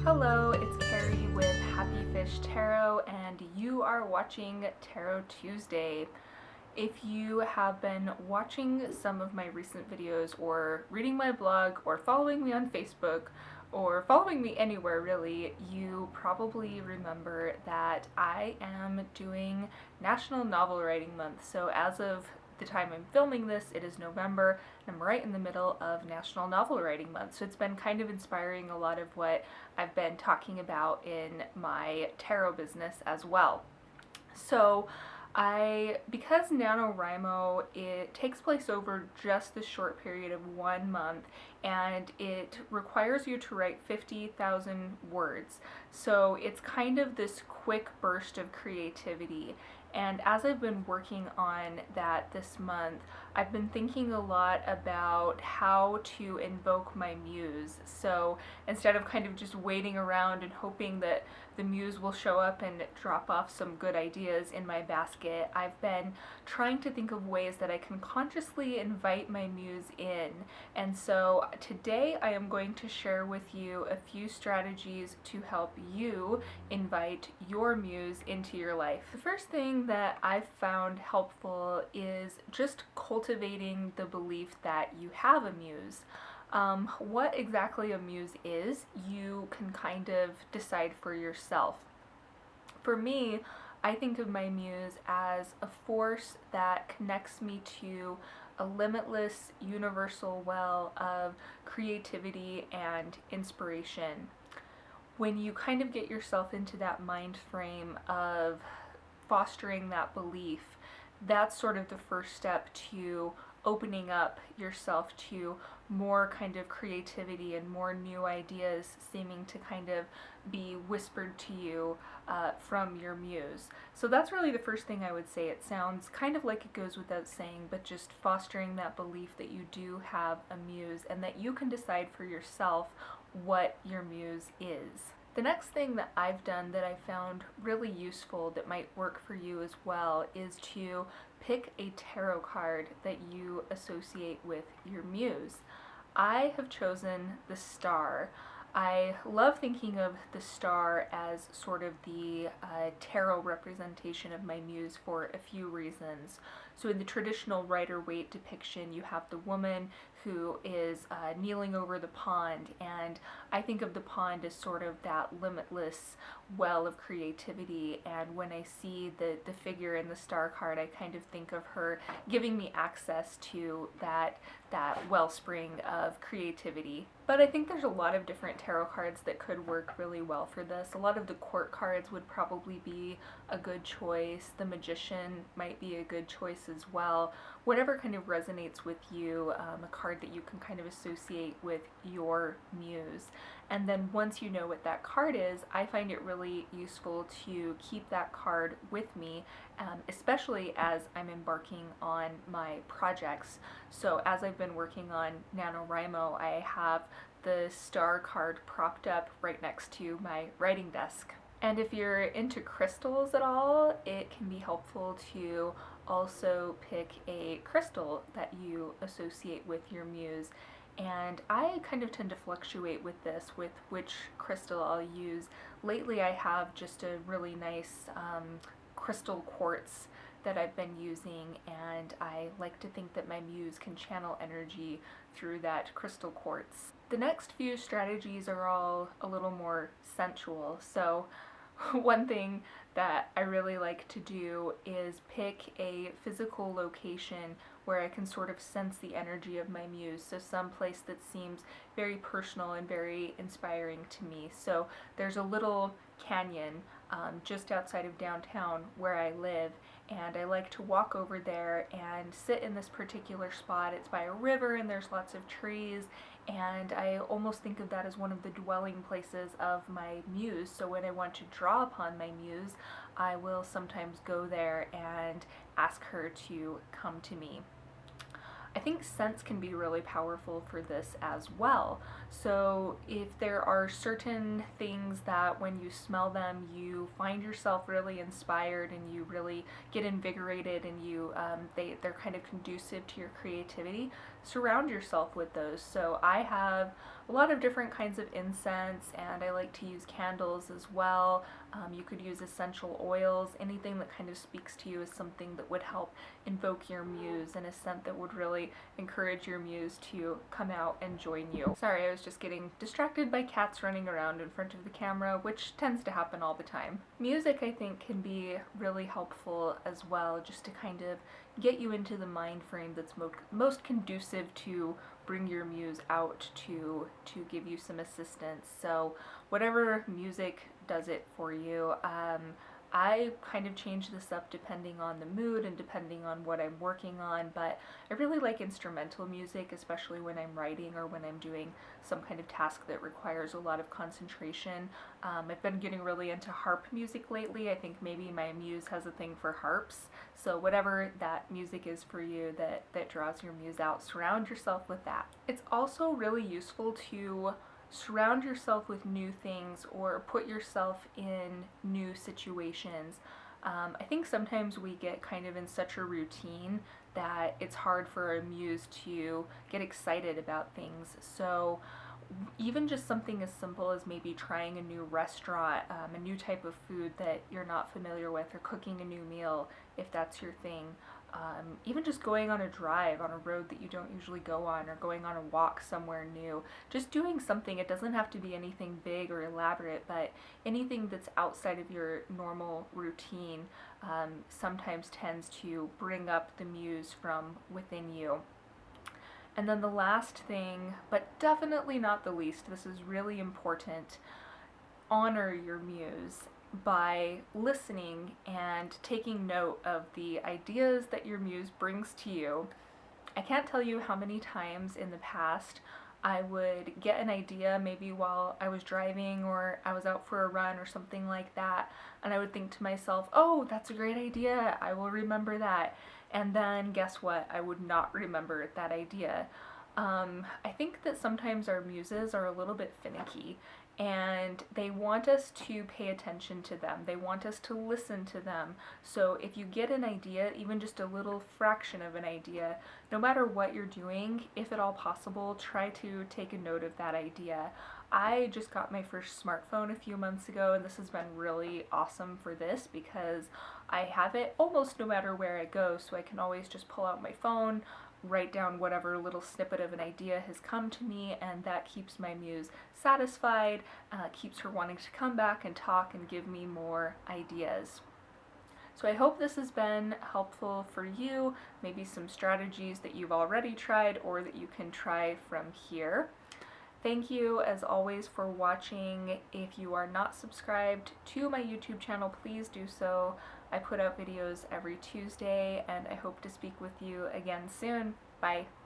Hello, it's Carrie with Happy Fish Tarot, and you are watching Tarot Tuesday. If you have been watching some of my recent videos, or reading my blog, or following me on Facebook, or following me anywhere really, you probably remember that I am doing National Novel Writing Month. So as of the time I'm filming this, it is November, and I'm right in the middle of National Novel Writing Month. So it's been kind of inspiring a lot of what I've been talking about in my tarot business as well. So because NaNoWriMo, it takes place over just this short period of 1 month, and it requires you to write 50,000 words. So it's kind of this quick burst of creativity. And as I've been working on that this month, I've been thinking a lot about how to invoke my muse. So instead of kind of just waiting around and hoping that the muse will show up and drop off some good ideas in my basket, I've been trying to think of ways that I can consciously invite my muse in. And so today I am going to share with you a few strategies to help you invite your muse into your life. The first thing that I've found helpful is just cultivating the belief that you have a muse. What exactly a muse is, you can kind of decide for yourself. For me, I think of my muse as a force that connects me to a limitless universal well of creativity and inspiration. When you kind of get yourself into that mind frame of fostering that belief, that's sort of the first step to opening up yourself to more kind of creativity and more new ideas seeming to kind of be whispered to you from your muse. So that's really the first thing I would say. It sounds kind of like it goes without saying, but just fostering that belief that you do have a muse and that you can decide for yourself what your muse is. The next thing that I've done that I found really useful that might work for you as well is to pick a tarot card that you associate with your muse. I have chosen the Star. I love thinking of the Star as sort of the tarot representation of my muse for a few reasons. So in the traditional Rider-Waite depiction, you have the woman who is kneeling over the pond, and I think of the pond as sort of that limitless well of creativity, and when I see the figure in the Star card, I kind of think of her giving me access to that wellspring of creativity. But I think there's a lot of different tarot cards that could work really well for this. A lot of the court cards would probably be a good choice. The Magician might be a good choice as well. Whatever kind of resonates with you, a card that you can kind of associate with your muse. And then once you know what that card is, I find it really useful to keep that card with me, especially as I'm embarking on my projects. So as I've been working on NaNoWriMo, I have the Star card propped up right next to my writing desk. And if you're into crystals at all, it can be helpful to also pick a crystal that you associate with your muse. And I kind of tend to fluctuate with this, with which crystal I'll use. Lately I have just a really nice crystal quartz that I've been using, and I like to think that my muse can channel energy through that crystal quartz. The next few strategies are all a little more sensual. So one thing that I really like to do is pick a physical location where I can sort of sense the energy of my muse. So some place that seems very personal and very inspiring to me. So there's a little canyon just outside of downtown where I live, and I like to walk over there and sit in this particular spot. It's by a river and there's lots of trees, and I almost think of that as one of the dwelling places of my muse. So when I want to draw upon my muse, I will sometimes go there and ask her to come to me. I think scents can be really powerful for this as well. So if there are certain things that when you smell them, you find yourself really inspired and you really get invigorated and they're kind of conducive to your creativity, surround yourself with those. So I have a lot of different kinds of incense, and I like to use candles as well. You could use essential oils. Anything that kind of speaks to you is something that would help invoke your muse, and a scent that would really encourage your muse to come out and join you. Sorry, I was just getting distracted by cats running around in front of the camera, which tends to happen all the time. Music, I think, can be really helpful as well, just to kind of get you into the mind frame that's most conducive to bring your muse out to give you some assistance. So whatever music does it for you. I kind of change this up depending on the mood and depending on what I'm working on, but I really like instrumental music, especially when I'm writing or when I'm doing some kind of task that requires a lot of concentration. I've been getting really into harp music lately. I think maybe my muse has a thing for harps, so whatever that music is for you that draws your muse out, surround yourself with that. It's also really useful to surround yourself with new things or put yourself in new situations. I think sometimes we get kind of in such a routine that it's hard for a muse to get excited about things. So even just something as simple as maybe trying a new restaurant, a new type of food that you're not familiar with, or cooking a new meal if that's your thing. Even just going on a drive on a road that you don't usually go on, or going on a walk somewhere new. Just doing something. It doesn't have to be anything big or elaborate, but anything that's outside of your normal routine sometimes tends to bring up the muse from within you. And then the last thing, but definitely not the least, this is really important, honor your muse by listening and taking note of the ideas that your muse brings to you. I can't tell you how many times in the past I would get an idea maybe while I was driving or I was out for a run or something like that, and I would think to myself, oh, that's a great idea, I will remember that. And then guess what? I would not remember that idea. I think that sometimes our muses are a little bit finicky, and they want us to pay attention to them. They want us to listen to them. So if you get an idea, even just a little fraction of an idea, no matter what you're doing, if at all possible, try to take a note of that idea. I just got my first smartphone a few months ago, and this has been really awesome for this because I have it almost no matter where I go, so I can always just pull out my phone, write down whatever little snippet of an idea has come to me, and that keeps my muse satisfied, keeps her wanting to come back and talk and give me more ideas. So I hope this has been helpful for you, maybe some strategies that you've already tried or that you can try from here. Thank you as always for watching. If you are not subscribed to my YouTube channel, please do so. I put out videos every Tuesday, and I hope to speak with you again soon. Bye.